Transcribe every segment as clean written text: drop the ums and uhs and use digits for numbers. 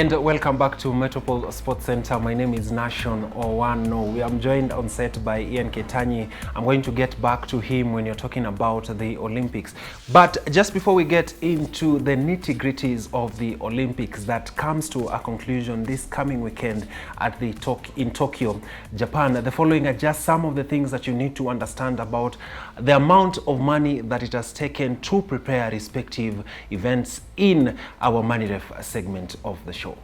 And welcome back to Metropole Sports Center. My name is Nashon Owano. We are joined on set by Ian Keitany. I'm going to get back to him when you're talking about the Olympics. But just before we get into the nitty-gritties of the Olympics that comes to a conclusion this coming weekend at in Tokyo, Japan, the following are just some of the things that you need to understand about the amount of money that it has taken to prepare respective events in our Money Ref segment of the show.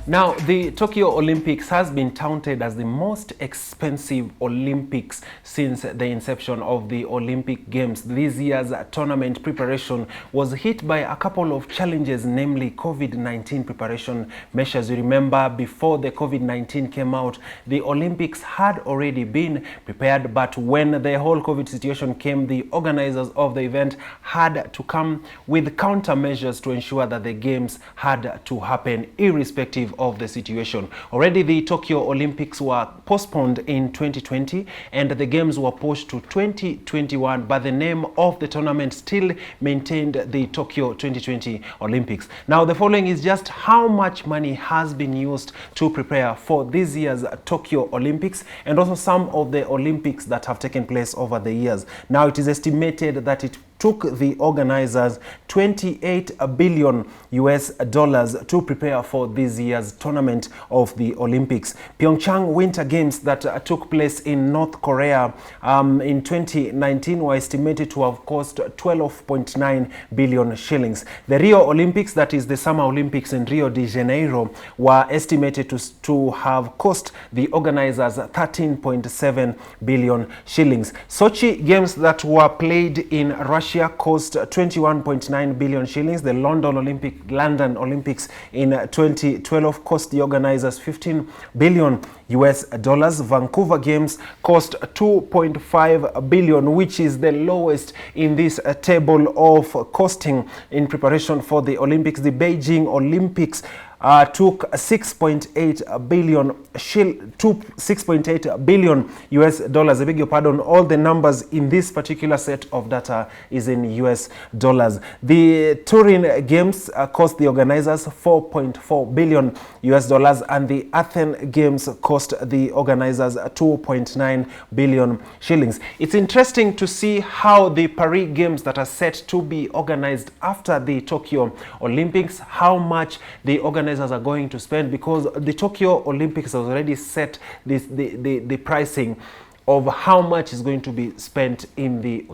Now, the Tokyo Olympics has been touted as the most expensive Olympics since the inception of the Olympic Games. This year's tournament preparation was hit by a couple of challenges, namely COVID-19 preparation measures. You remember, before the COVID-19 came out, the Olympics had already been prepared, but when the whole COVID situation came, the organizers of the event had to come with countermeasures to ensure that the games had to happen irrespective of the situation. Already the Tokyo Olympics were postponed in 2020 and the games were pushed to 2021, but the name of the tournament still maintained the Tokyo 2020 Olympics. Now, the following is just how much money has been used to prepare for this year's Tokyo Olympics and also some of the Olympics that have taken place over the years. Now, it is estimated that it took the organizers $28 billion to prepare for this year's tournament of the Olympics. Pyeongchang Winter Games that took place in North Korea in 2019 were estimated to have cost 12.9 billion shillings. The Rio Olympics, that is the Summer Olympics in Rio de Janeiro, were estimated to have cost the organizers 13.7 billion shillings. Sochi Games that were played in Russia cost 21.9 billion shillings. The London Olympics in 2012 cost the organizers $15 billion. Vancouver Games cost 2.5 billion, which is the lowest in this table of costing in preparation for the Olympics. The Beijing Olympics took $6.8 billion I beg your pardon. All the numbers in this particular set of data is in US dollars. The Turin Games cost the organizers $4.4 billion and the Athens Games cost the organizers 2.9 billion shillings. It's interesting to see how the Paris Games that are set to be organized after the Tokyo Olympics, how much the organizers are going to spend, because the Tokyo Olympics has already set the pricing of how much is going to be spent in the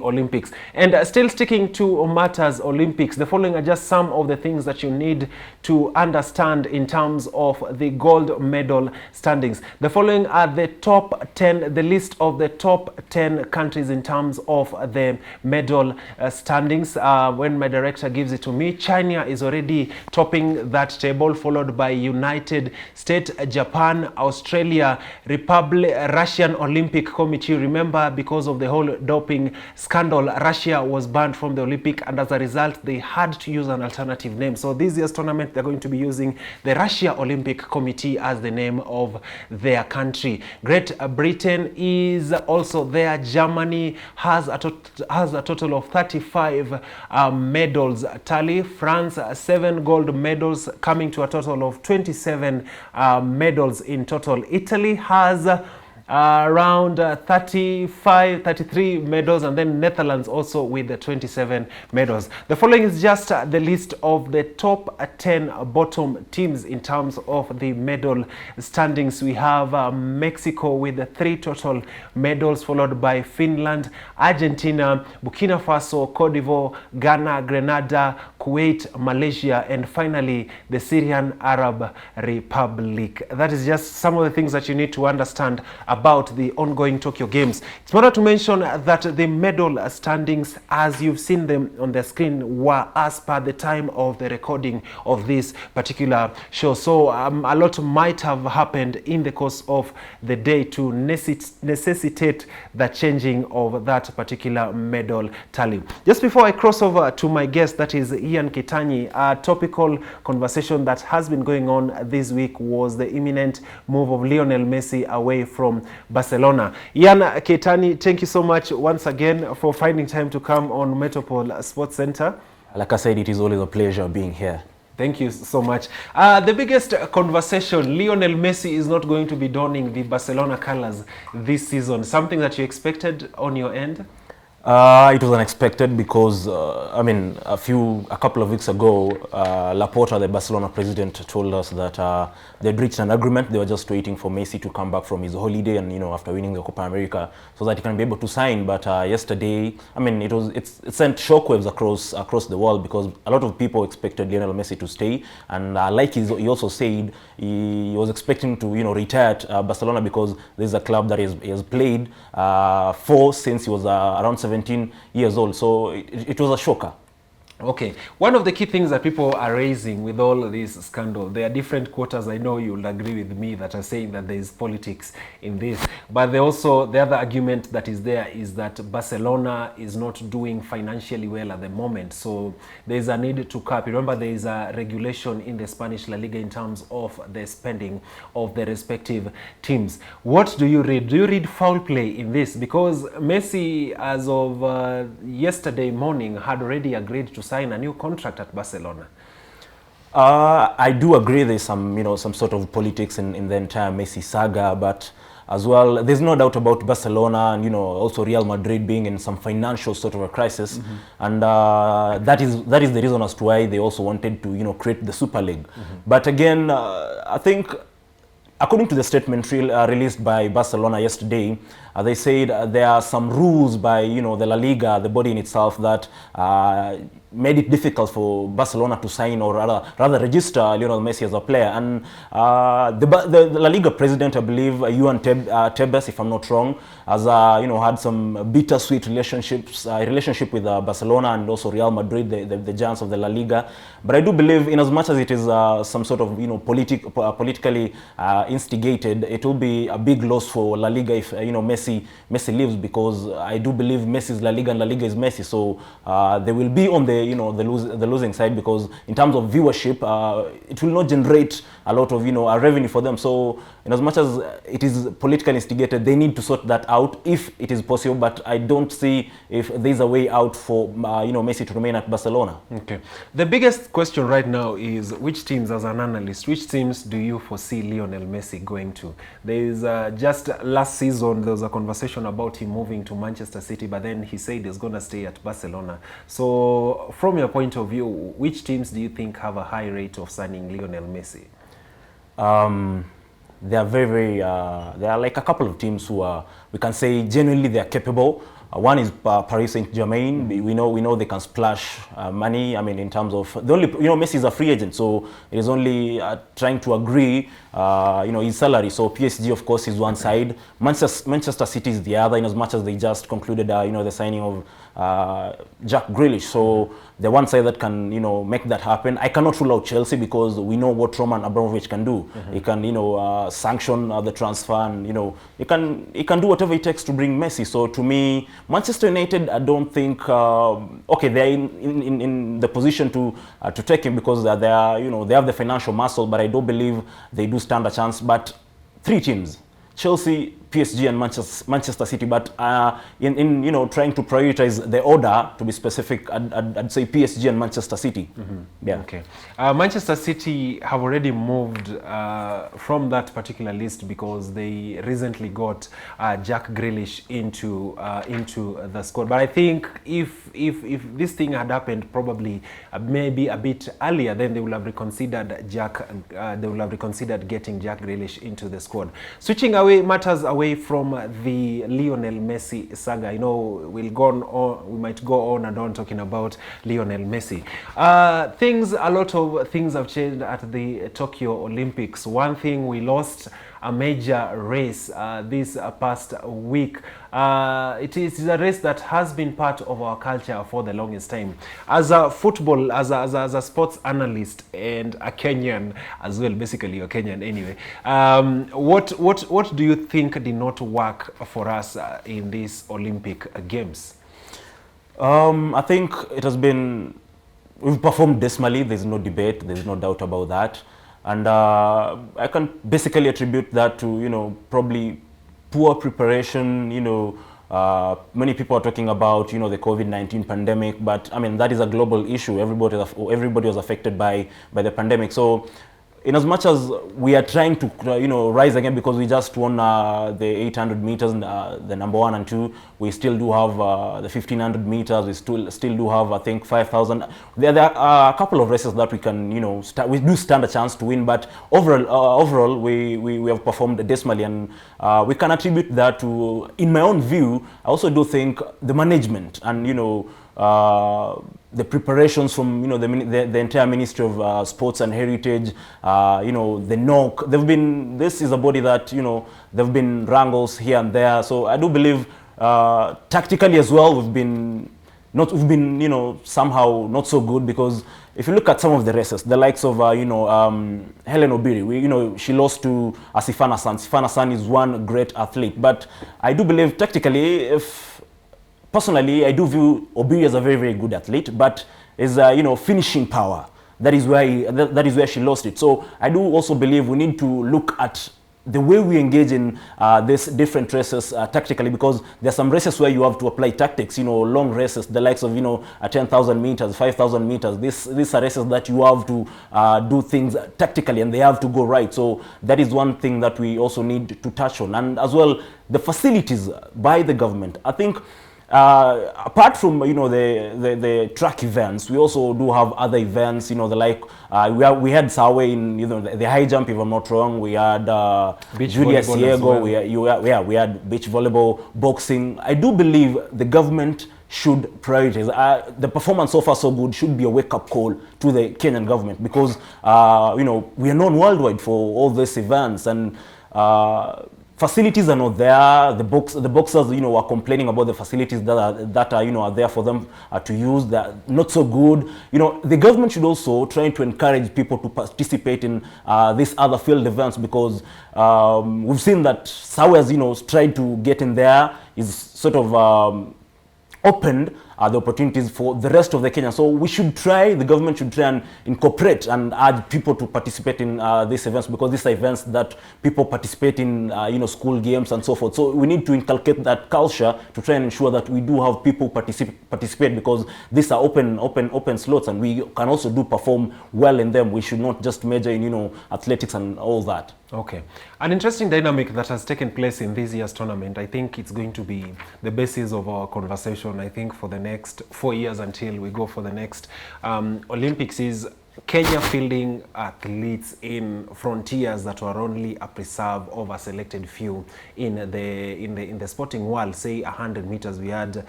Olympics. And still sticking to matters Olympics, the following are just some of the things that you need to understand in terms of the gold medal standings. The following are the top 10, the list of the top 10 countries in terms of the medal standings. When my director gives it to me, China is already topping that table, followed by United States, Japan, Australia, Russian Olympic Committee. Remember, because of the whole doping scandal, Russia was banned from the Olympic, and as a result they had to use an alternative name. So this year's tournament they're going to be using the Russia Olympic Committee as the name of their country. Great Britain is also there. Germany has a total of 35 medals tally. France 7 gold medals, coming to a total of 27 medals in total. Italy has around 33 medals, and then Netherlands also with the 27 medals. The following is just the list of the top 10 bottom teams in terms of the medal standings. We have Mexico with 3 total medals, followed by Finland, Argentina, Burkina Faso, Cote d'Ivoire, Ghana, Grenada, Kuwait, Malaysia, and finally the Syrian Arab Republic. That is just some of the things that you need to understand about the ongoing Tokyo Games. It's important to mention that the medal standings, as you've seen them on the screen, were as per the time of the recording of this particular show. So a lot might have happened in the course of the day to necessitate the changing of that particular medal tally. Just before I cross over to my guest, that is Ian Keitany, a topical conversation that has been going on this week was the imminent move of Lionel Messi away from Barcelona. Ian Keitany, thank you so much once again for finding time to come on Metropole Sports Center. Like I said, it is always a pleasure being here. Thank you so much. The biggest conversation, Lionel Messi is not going to be donning the Barcelona colors this season. Something that you expected on your end? It was unexpected because, I mean, a couple of weeks ago, Laporta, the Barcelona president, told us that they'd reached an agreement. They were just waiting for Messi to come back from his holiday and, after winning the Copa America, so that he can be able to sign. But yesterday, I mean, it sent shockwaves across the world because a lot of people expected Lionel Messi to stay. And like he also said, he was expecting to, retire at Barcelona because this is a club that he has played for since he was around 17 years old. So it was a shocker. Okay, one of the key things that people are raising with all this scandal, there are different quarters, I know you'll agree with me, that are saying that there is politics in this, but the other argument that is there is that Barcelona is not doing financially well at the moment, so there is a need to cap. Remember, there is a regulation in the Spanish La Liga in terms of the spending of the respective teams. What do you read? Do you read foul play in this? Because Messi, as of yesterday morning, had already agreed to sign a new contract at Barcelona. I do agree there's some sort of politics in the entire Messi saga, but as well, there's no doubt about Barcelona and also Real Madrid being in some financial sort of a crisis, and that is the reason as to why they also wanted to create the Super League. But again, I think, according to the statement released by Barcelona yesterday, they said there are some rules by the La Liga, the body in itself, that made it difficult for Barcelona to sign or rather register Lionel Messi as a player. And the La Liga president, I believe, Juan Tebas, if I'm not wrong, has had some bittersweet relationship with Barcelona and also Real Madrid, the giants of the La Liga. But I do believe, in as much as it is some sort of politically instigated, it will be a big loss for La Liga if Messi leaves, because I do believe Messi is La Liga and La Liga is Messi. So they will be on the the losing side, because in terms of viewership, it will not generate a lot of a revenue for them. So in as much as it is politically instigated, they need to sort that out if it is possible. But I don't see if there's a way out for Messi to remain at Barcelona. Okay. The biggest question right now is, which teams, as an analyst, which teams do you foresee Lionel Messi going to? There is just last season there was a conversation about him moving to Manchester City, but then he said he's going to stay at Barcelona. So from your point of view, which teams do you think have a high rate of signing Lionel Messi? They are very, there are like a couple of teams who are, we can say genuinely they are capable. One is Paris Saint-Germain. We know they can splash money. I mean, in terms of the only, Messi is a free agent, so it is only trying to agree, his salary. So PSG, of course, is one side. Manchester City is the other. In as much as they just concluded, the signing of Jack Grealish. So the one side that can, make that happen. I cannot rule out Chelsea, because we know what Roman Abramovich can do. He can, sanction the transfer, and he can do whatever it takes to bring Messi. So to me, Manchester United, I don't think okay, they're in the position to take him, because they are, they have the financial muscle, but I don't believe they do stand a chance. But three teams: Chelsea, PSG, and Manchester City. But in trying to prioritize the order, to be specific, I'd say PSG and Manchester City. Yeah. Okay. Manchester City have already moved from that particular list, because they recently got Jack Grealish into the squad. But I think if this thing had happened probably maybe a bit earlier, then they would have reconsidered getting Jack Grealish into the squad. Switching matters away from the Lionel Messi saga, we might go on and on talking about Lionel Messi. A lot of things have changed at the Tokyo Olympics. One thing we lost, a major race this past week. It is a race that has been part of our culture for the longest time. As a football, as a sports analyst and a Kenyan as well, basically you're Kenyan anyway, what do you think did not work for us in these Olympic Games? I think it has been, we've performed dismally, there's no debate, there's no doubt about that. And I can basically attribute that to, you know, probably poor preparation. You know, many people are talking about, you know, the COVID-19 pandemic, but I mean, that is a global issue. Everybody was affected by the pandemic. So in as much as we are trying to, you know, rise again, because we just won the 800 meters, the number 1 and 2, we still do have the 1500 meters. We still do have, I think, 5,000. There are a couple of races that we can, you know, we do stand a chance to win. But overall, we have performed dismally, and we can attribute that to, in my own view, I also do think the management and, you know, the preparations from, you know, the entire Ministry of Sports and Heritage, you know, the NOC. This is a body that, you know, there have been wrangles here and there. So I do believe tactically as well, we've been, you know, somehow not so good, because if you look at some of the races, the likes of, you know, Hellen Obiri, you know, she lost to Sifana San. Sifana San is one great athlete, but I do believe tactically, personally, I do view Obiri as a very, very good athlete, but is, you know, finishing power. That is where she lost it. So I do also believe we need to look at the way we engage in these different races tactically, because there are some races where you have to apply tactics, you know, long races, the likes of, you know, 10,000 meters, 5,000 meters. These are races that you have to do things tactically, and they have to go right. So that is one thing that we also need to touch on. And as well, the facilities by the government. I think apart from, you know, the track events, we also do have other events, you know, the like we had Sawe in, you know, the high jump, if I'm not wrong. We had Julia Siego. Well. We had beach volleyball, boxing. I do believe the government should prioritize. The performance so far so good should be a wake-up call to the Kenyan government, because you know, we are known worldwide for all these events, and facilities are not there. The boxers, you know, are complaining about the facilities that are you know, are there for them to use. They're not so good. You know, the government should also try to encourage people to participate in these other field events, because we've seen that Sawe has, you know, tried to get in there, is sort of opened the opportunities for the rest of the Kenya. So we should try, the government should try and incorporate and urge people to participate in these events, because these are events that people participate in, you know, school games and so forth. So we need to inculcate that culture to try and ensure that we do have people participate, because these are open slots, and we can also do perform well in them. We should not just major in, you know, athletics and all that. Okay. An interesting dynamic that has taken place in this year's tournament, I think it's going to be the basis of our conversation, I think, for the next 4 years until we go for the next Olympics, is Kenya fielding athletes in frontiers that were only a preserve of a selected few in the sporting world. Say 100 meters, we had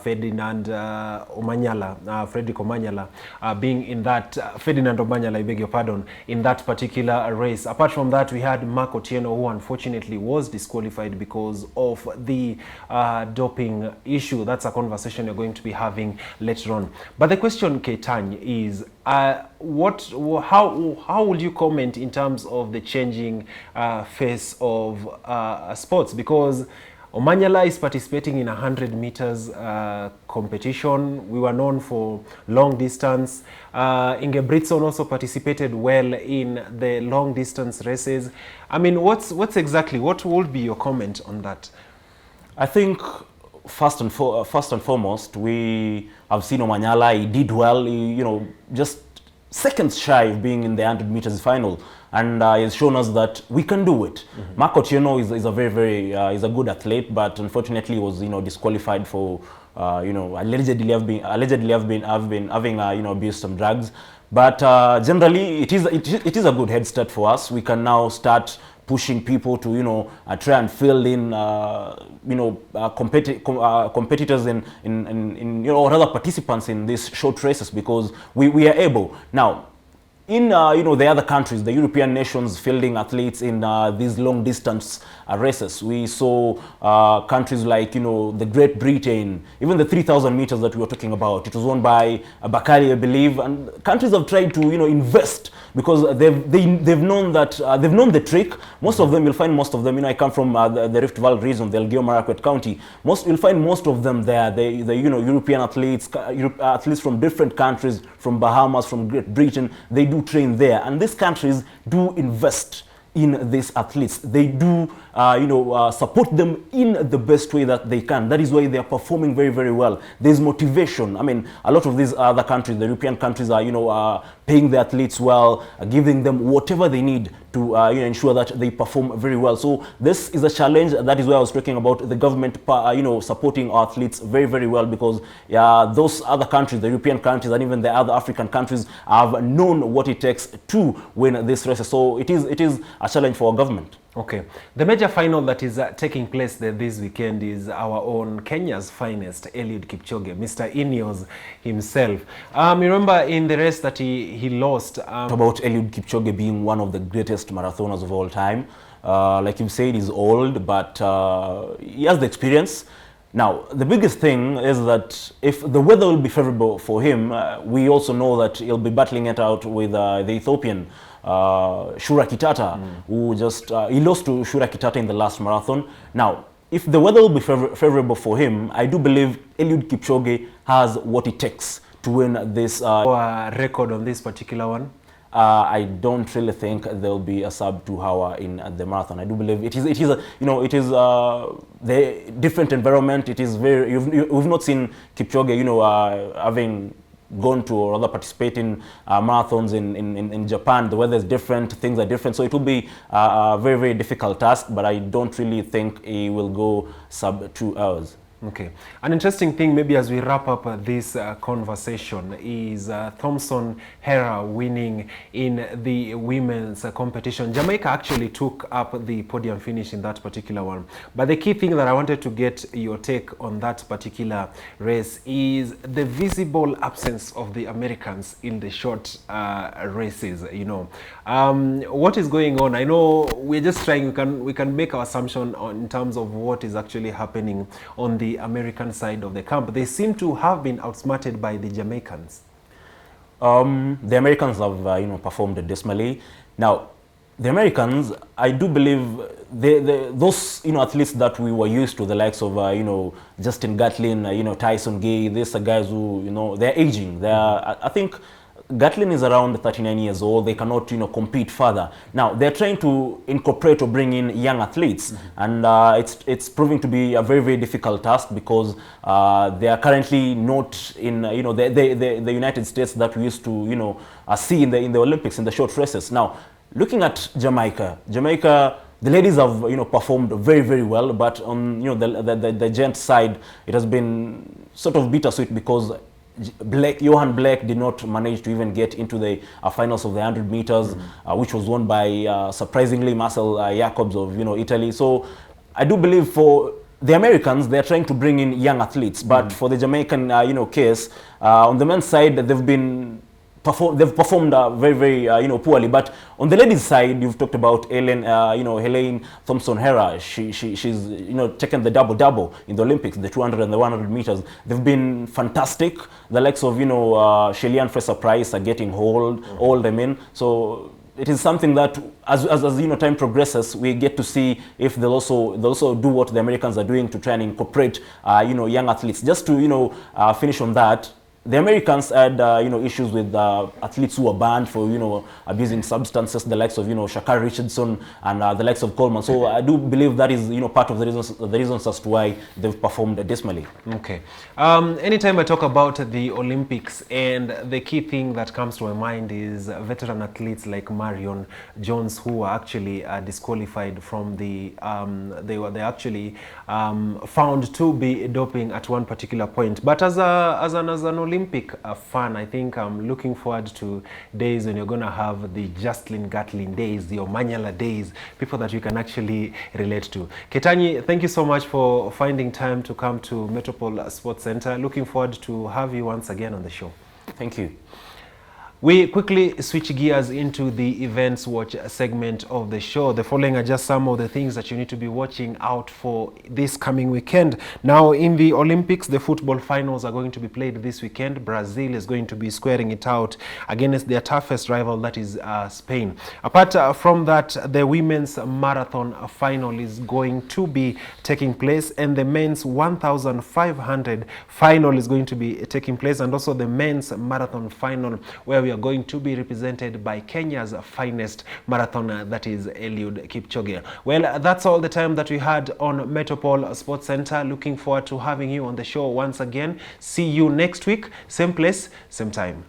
Ferdinand Omanyala, Frederick Omanyala being in that, Ferdinand Omanyala, I beg your pardon, in that particular race. Apart from that, we had Mark Otieno, who unfortunately was disqualified because of the doping issue. That's a conversation you're going to be having later on. But the question, Keitany, is how would you comment in terms of the changing face of sports? Because Omanyala is participating in 100 meters competition. We were known for long distance. Ingebrigtsen also participated well in the long distance races. I mean, what would be your comment on that? I think first and foremost, we have seen Omanyala. He did well. He, you know, just seconds shy of being in the 100 meters final, and he has shown us that we can do it. Mm-hmm. Mark Otieno is a very is a good athlete, but unfortunately he was, you know, disqualified for you know, allegedly having you know, abused some drugs. But generally it is a good head start for us. We can now start pushing people to, you know, try and fill in, you know, competitors in you know, or other participants in these short races, because we are able. Now, in the other countries, the European nations fielding athletes in these long distance races. We saw countries like the Great Britain, even the 3,000 meters that we were talking about. It was won by Bakari, I believe, and countries have tried to invest because they've known that they've known the trick. Most of them, you'll find most of them. I come from the Rift Valley region, the Elgeyo Marakwet County. You'll find most of them there. The European athletes, athletes from different countries, from Bahamas, from Great Britain. They do train there, and these countries do invest in these athletes. They do support them in the best way that they can. That is why they are performing very, very well. There's motivation. I mean, a lot of these other countries, the European countries, are paying the athletes well, giving them whatever they need to ensure that they perform very well. So this is a challenge. That is why I was talking about the government supporting our athletes very, very well, because those other countries, the European countries and even the other African countries, have known what it takes to win this race. So it is a challenge for our government. Okay. The major final that is taking place this weekend is our own Kenya's finest, Eliot Kipchoge, Mr. Ineos himself. Remember in the race that he lost. About Eliot Kipchoge being one of the greatest marathoners of all time. Like you said, he's old, but he has the experience. Now, the biggest thing is that if the weather will be favorable for him, we also know that he'll be battling it out with the Ethiopian Shura Kitata, who just he lost to Shura Kitata in the last marathon. Now, if the weather will be favorable for him, I do believe Eliud Kipchoge has what it takes to win this record on this particular one. I don't really think there will be a sub 2 hour in the marathon. I do believe it is the different environment. It is very we've not seen Kipchoge having gone to or rather participate in marathons in Japan. The weather is different, things are different, so it will be a very, very difficult task, but I don't really think he will go sub 2 hours. Okay. An interesting thing, maybe as we wrap up this conversation, is Thompson Hera winning in the women's competition. Jamaica actually took up the podium finish in that particular one. But the key thing that I wanted to get your take on that particular race is the visible absence of the Americans in the short races. What is going on? I know we're just trying, we can make our assumption in terms of what is actually happening on the American side of the camp. They seem to have been outsmarted by the Jamaicans. The Americans have performed dismally. Now, the Americans, I do believe those athletes that we were used to, the likes of Justin Gatlin, Tyson Gay, these are guys who they're aging. I think Gatlin is around 39 years old. They cannot, compete further. Now, they're trying to incorporate or bring in young athletes, and it's proving to be a very, very difficult task because they are currently not in, the United States that we used to, see in the Olympics, in the short races. Now, looking at Jamaica, the ladies have, performed very, very well, but on, the gent side, it has been sort of bittersweet because Johan Blake did not manage to even get into the finals of the 100 meters, which was won by surprisingly Marcel Jacobs of Italy. So I do believe for the Americans, they're trying to bring in young athletes, but for the Jamaican case, on the men's side, they've performed very, very poorly. But on the ladies' side, you've talked about Helene Thompson Hera. She's taken the double in the Olympics, the 200 and the 100 meters. They've been fantastic. The likes of Shelley-Ann Fraser-Price are getting old. So it is something that as time progresses, we get to see if they'll also do what the Americans are doing to try and incorporate young athletes. Just to finish on that. The Americans had issues with athletes who were banned for abusing substances, the likes of Sha'Carri Richardson and the likes of Coleman. So I do believe that is part of the reasons as to why they've performed dismally. Okay. Anytime I talk about the Olympics, and the key thing that comes to my mind is veteran athletes like Marion Jones, who were actually disqualified from the they actually found to be doping at one particular point. But as an Olympic fan, I think I'm looking forward to days when you're going to have the Justin Gatlin days, the Omanyala days, people that you can actually relate to. Keitany, thank you so much for finding time to come to Metropole Sports Center. Looking forward to have you once again on the show. Thank you. We quickly switch gears into the events watch segment of the show. The following are just some of the things that you need to be watching out for this coming weekend. Now, in the Olympics, the football finals are going to be played this weekend. Brazil is going to be squaring it out against their toughest rival, that is Spain. Apart from that, the women's marathon final is going to be taking place, and the men's 1,500 final is going to be taking place, and also the men's marathon final, where we are going to be represented by Kenya's finest marathoner, that is Eliot Kipchoge. Well, that's all the time that we had on Metropole Sports Center. Looking forward to having you on the show once again. See you next week, same place, same time.